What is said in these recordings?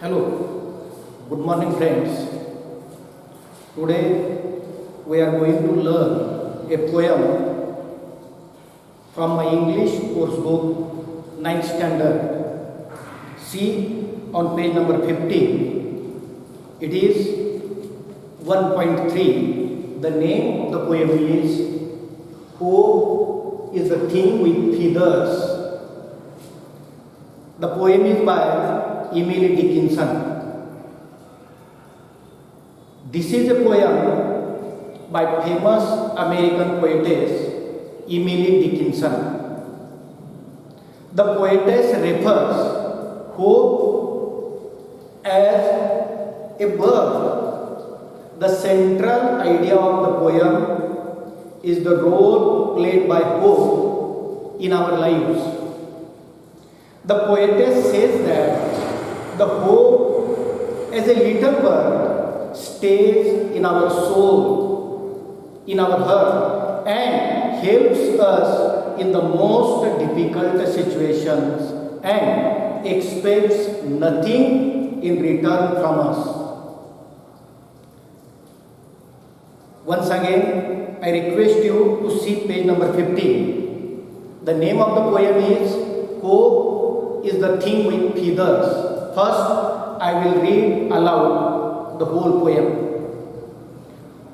Hello, good morning friends. Today we are going to learn a poem from my English course book, 9th standard. See on page number 15. It is 1.3. The name of the poem is Who is the Thing with Feathers? The poem is by Emily Dickinson. This is a poem by famous American poetess Emily Dickinson. The poetess refers hope as a bird. The central idea of the poem is the role played by hope in our lives. The poetess says that the hope as a little bird stays in our soul, in our heart, and helps us in the most difficult situations and expects nothing in return from us. Once again, I request you to see page number 15. The name of the poem is Hope is the Thing with Feathers. First, I will read aloud the whole poem.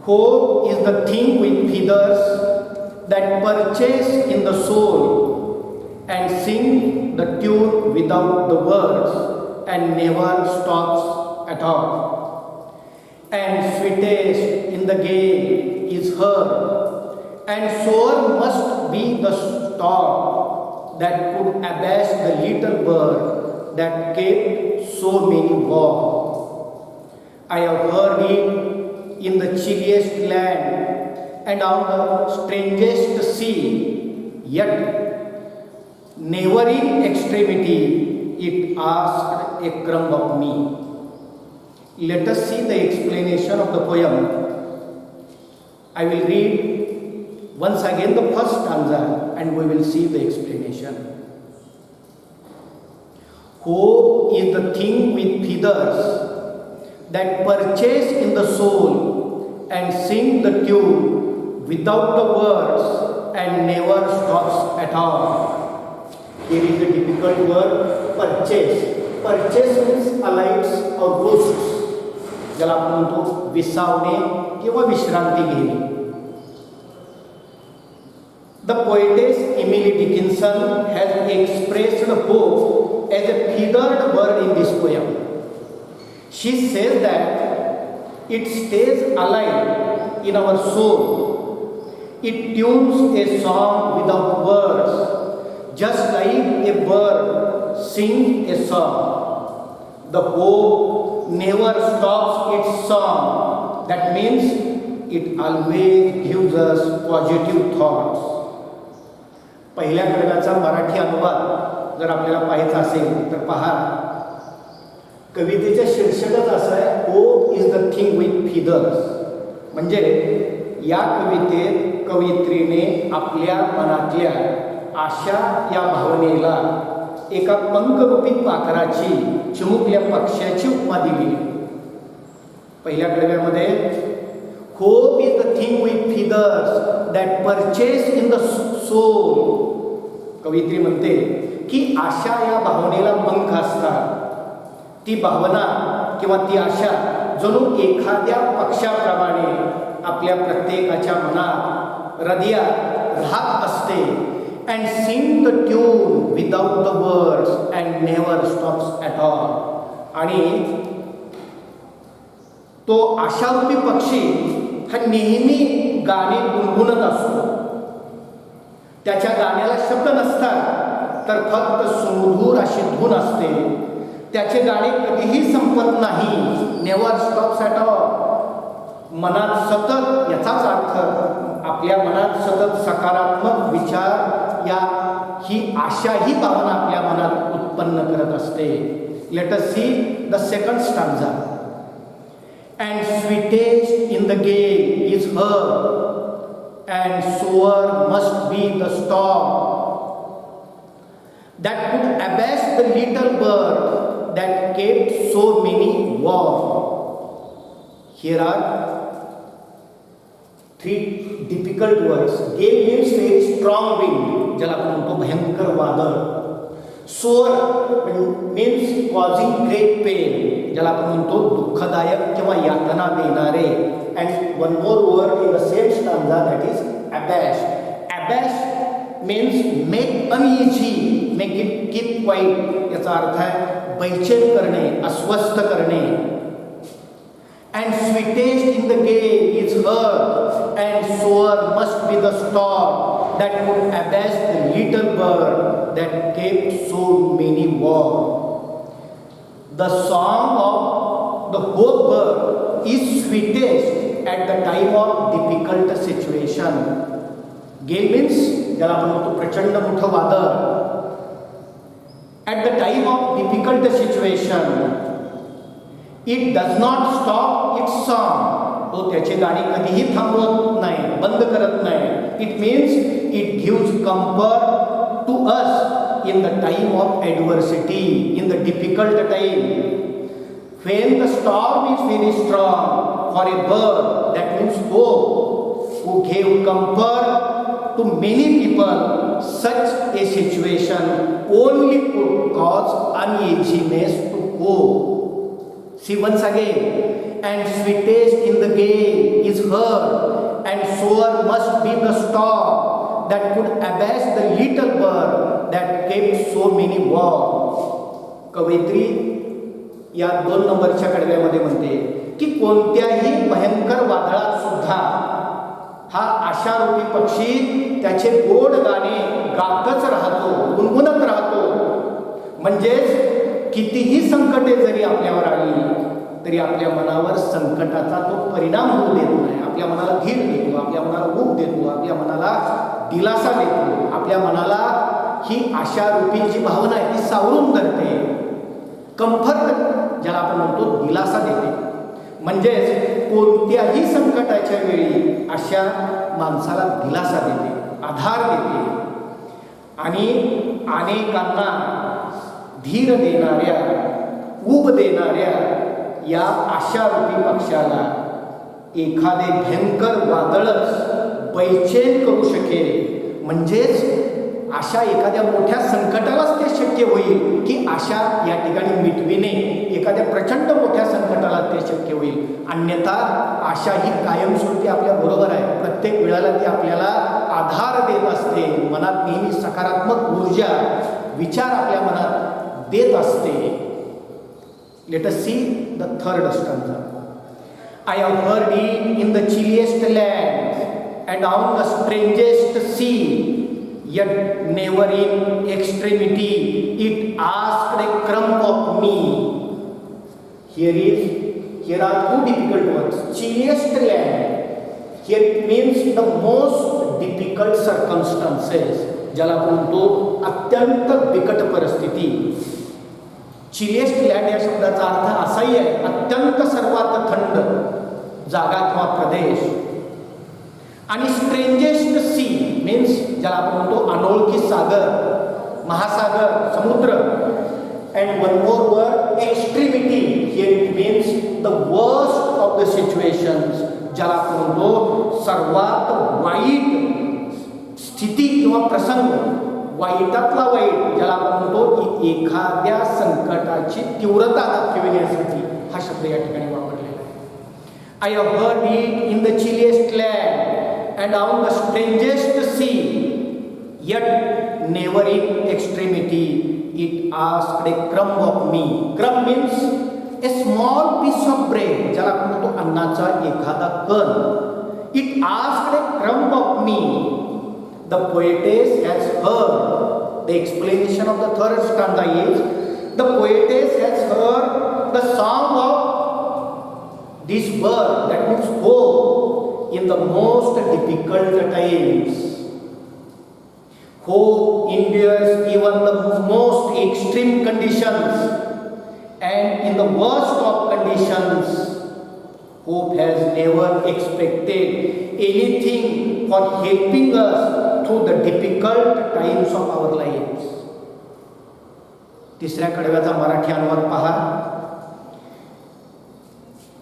Hope is the thing with feathers that perches in the soul and sing the tune without the words and never stops at all. And sweetest in the gale is her, and sore must be the storm that could abash the little bird that kept so many warm. I have heard it in the chilliest land and on the strangest sea, yet never in extremity it asked a crumb of me. Let us see the explanation of the poem. I will read once again the first stanza and we will see the explanation. Hope is the thing with feathers that perches in the soul and sing the tune without the words and never stops at all. Here is a difficult word, purchase. Purchase means alights or ghosts. ज्याला आपण म्हणतो विसावणे किंवा विश्रांती घेणे. The poetess Emily Dickinson has expressed hope as a feathered bird in this poem. She says that it stays alive in our soul. It tunes a song without words, just like a bird sings a song. The hope never stops its song. That means it always gives us positive thoughts. पहिल्या कडव्याचा मराठी अनुवाद जर आपल्याला पाहायचा असेल तर पहा. कवितेचे शीर्षकच असं आहे hope is the thing with feathers. म्हणजे या कवितेत कवयित्रीने आपल्या मनातल्या आशा या भावनेला एका पंखरूपी पाखराची चिमुकल्या पक्ष्याची उपमा दिली. पहिल्या कडव्यामध्ये hope is the thing with feathers that perches in the soul. कवयित्री म्हणते की आशा या भावनेला पंख असतात. ती भावना किंवा ती आशा जणू एखाद्या पक्षाप्रमाणे आपल्या प्रत्येकाच्या मनात हृदयात राहत असते. And sing the tune without the words and never stops at all. आणि तो आशारूपी पक्षी हा नेहमी गाणे गुणगुणत असतो. त्याच्या गाण्याला शब्द नसतात तर फक्त सुमधूर अशी धून असते. त्याचे गाणे कधीही संपत नाही. Never stops at all. मनात सतत, याचाच अर्थ आपल्या मनात सतत सकारात्मक विचार या ही आशा ही भावना आपल्या मनात उत्पन्न करत असते. Let us see the second stanza. And sweetest in the gale is her, and sore must be the storm that could abash the little bird that kept so many wars. Here are three difficult words. Gale means very strong wind, ज्याला आपण म्हणतो भयंकर वादळ. Sore means causing great pain, ज्याला आपण म्हणतो दुःखदायक किंवा यातना देणारे. And one more word in the same stanza, that is abash. Abash means make uneasy, make it keep quiet. याचा अर्थ आहे बैचेन करणे, अस्वस्थ करणे. And sweetest in the gale is her, and sore must be the storm that could abash the little bird that kept so many warm. The song of the whole bird is sweetest at the time of difficult situation. Gale means ज्याला आपण म्हणतो प्रचंड मोठं वादळ. At the time of difficult situation, it does not stop its song. तो त्याची गाणी कधीही थांबवत नाही, बंद करत नाही. It means it gives comfort to us in the time of adversity, in the difficult time. When the storm is very strong, for a bird, that means hope, who gave comfort to many people, such a situation only could cause uneasiness to hope. See once again, and sweetest in the gale is her, and sore must be the storm that could abash the little bird that kept so many warm. कवयित्री या 2 नंबरच्या कडव्यामध्ये म्हणते की कोणत्याही भयंकर वादळात सुद्धा हा आशारूपी पक्षी त्याचे गोड गाणे गातच राहतो, गुणगुणत राहतो. म्हणजेच कितीही संकटे जरी आपल्यावर आली तरी आपल्या मनावर संकटाचा तो परिणाम होऊ देत नाही. आपल्या मनाला धीर देतो, आपल्या मनाला ऊब देतो, आपल्या मनाला दिलासा देतो, आपल्या मनाला ही आशारूपी जी भावना आहे ती सावरून धरते. कम्फर्ट ज्याला आपण म्हणतो दिलासा देते. म्हणजेच कोणत्याही संकटाच्या वेळी अशा माणसाला दिलासा देते, आधार देते. आणि अनेकांना धीर देणाऱ्या, ऊब देणाऱ्या या आशारूपी पक्षाला एखादे भयंकर वादळच बैचेन करू शकेल. म्हणजेच अशा एखाद्या मोठ्या संकटालाच ते शक्य होईल की आशा या ठिकाणी मिटविणे, एखाद्या प्रचंड मोठ्या संकटाला ते शक्य होईल. अन्यथा आशा ही कायमस्वरूपी आपल्या बरोबर आहे. प्रत्येक वेळेला ती आपल्याला आधार देत असते. मनात नेहमी सकारात्मक ऊर्जा, विचार आपल्या मनात देत असते. Let us see the third stanza. I have heard it in the chilliest land and on the strangest sea, yet never in extremity it asked a crumb of me. Here are 2 difficult words. Chilliest land. Here it means the most difficult circumstances. ज्याला आपण म्हणतो अत्यंत बिकट परिस्थिती. चिलियस्ट land या शब्दाचा अर्थ असाही आहे अत्यंत सर्वात थंड जागा किंवा प्रदेश. आणि स्ट्रेंजेस्ट सी मीन्स ज्याला आपण म्हणतो अनोळखी सागर, महासागर, समुद्र. And one more word extremity. Here it means the worst of the situations, ज्याला आपण म्हणतो सर्वात वाईट स्थिती किंवा प्रसंग, वाईटातला वाईट, ज्याला आपण म्हणतो की एखाद्या संकटाची तीव्रता दाखविण्यासाठी हा शब्द या ठिकाणी वापरलेला आहे. I have heard it in the chilliest land and on the strangest sea, yet never in extremity it asked a crumb of me. Crumb means a small piece of bread, ज्याला आपण म्हणतो अन्नाचा एखादा कण. It asked a crumb of me. The poetess has heard. The explanation of the third stanza is, the poetess has heard the song of this bird, that means hope, in the most difficult times. Hope endures even the most extreme conditions, and in the worst of conditions, hope has never expected anything for helping us through the difficult times of our lives. तिसऱ्या कडव्याचा मराठी अनुवाद पहा.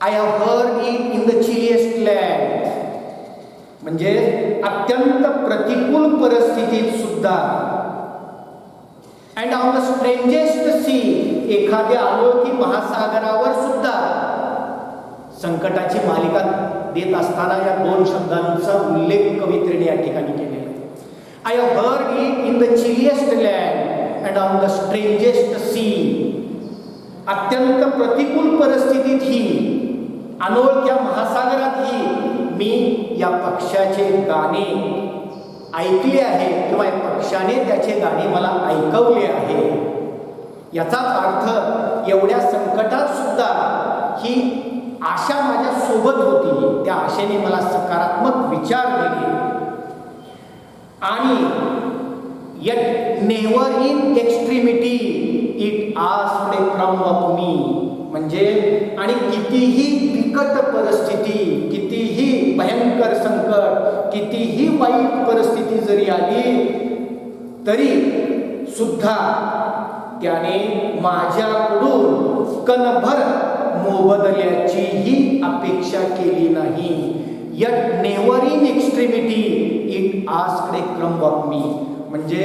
I have heard it in the chilliest land, म्हणजे अत्यंत प्रतिकूल परिस्थितीत सुद्धा. And on the strangest sea, एखाद्या अनोळखी महासागरावर सुद्धा. संकटाची मालिका देत असताना या दोन शब्दांचा उल्लेख कवित्रीने या ठिकाणी केलेला आहे. I have heard it in the chilliest land and on the strangest sea. अत्यंत प्रतिकूल परिस्थितीत ही, अनोळख्या महासागरात ही मी या पक्षाचे गाणे ऐकले आहे किंवा या पक्षाने त्याचे गाणे मला ऐकवले आहे. याचाच अर्थ एवढ्या संकटात सुद्धा ही आशा माझ्या सोबत होती. त्या आशेने मला सकारात्मक विचार दिले. आणि yet never in extremity it asked a crumb of me, म्हणजे आणि कितीही बिकट परिस्थिती, कितीही भयंकर संकट, कितीही वाईट परिस्थिती जरी आली तरी सुद्धा त्याने माझ्याकडून कणभर मोबदल्याचीही अपेक्षा केली नाही. Yet never in extremity it asked a crumb of me, म्हणजे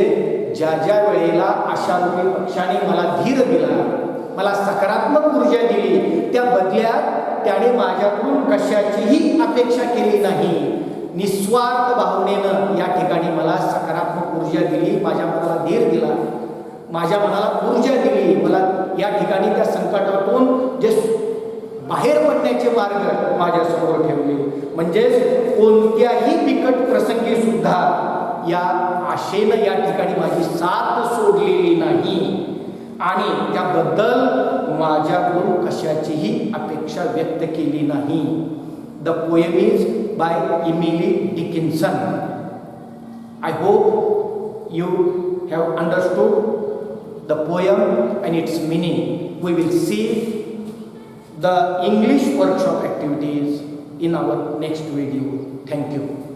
ज्या ज्या वेळेला आशारूपी पक्षाने मला धीर दिला, मला सकारात्मक ऊर्जा दिली, त्या बदल्यात त्याने माझ्याकडून कशाचीही अपेक्षा केली नाही. निस्वार्थ भावनेनं या ठिकाणी मला सकारात्मक ऊर्जा दिली, माझ्या मनाला धीर दिला, माझ्या मनाला ऊर्जा दिली. मला या ठिकाणी त्या संकटातून जे बाहेर पडण्याचे मार्ग माझ्यासमोर ठेवले. म्हणजेच कोणत्याही बिकट प्रसंगी सुद्धा या आशेनं या ठिकाणी माझी साथ सोडलेली नाही आणि त्याबद्दल माझ्याकडून कशाचीही अपेक्षा व्यक्त केली नाही. The poem is by इमिली Dickinson. I hope you have understood the poem and its meaning. We will see the English workshop activities in our next video. Thank you.